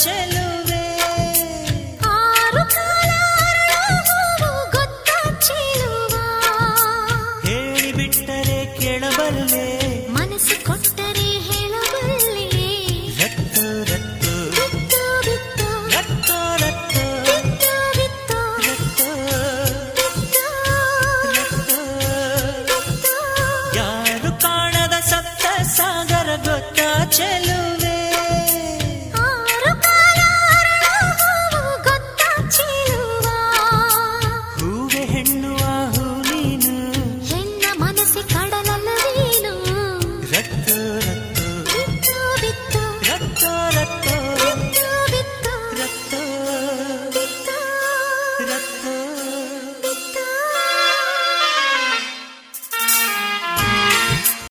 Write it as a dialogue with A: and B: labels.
A: ಚೆಲುವೆ
B: ಆರು ಕಾಲ ಗೊತ್ತಾ ಚೆಲುವ
A: ಹೇಳಿಬಿಟ್ಟರೆ ಕೇಳಬಲ್ಲೆ
B: ಮನಸ್ಸು ಕೊಟ್ಟರೆ ಹೇಳಬಲ್ಲೆ
A: ರತ್ತು ರತ್ತು
B: ಬಿತ್ತು ಬಿತ್ತು
A: ರತ್ತು ರತ್ತು
B: ಬಿತ್ತು ಬಿತ್ತು
A: ರತ್ತು
B: ಬಿತ್ತು
A: ರತ್ತು ಯಾರು ಕಾಣದ ಸಪ್ತ ಸಾಗರ ಗೊತ್ತಾ ಚೆಲುವೆ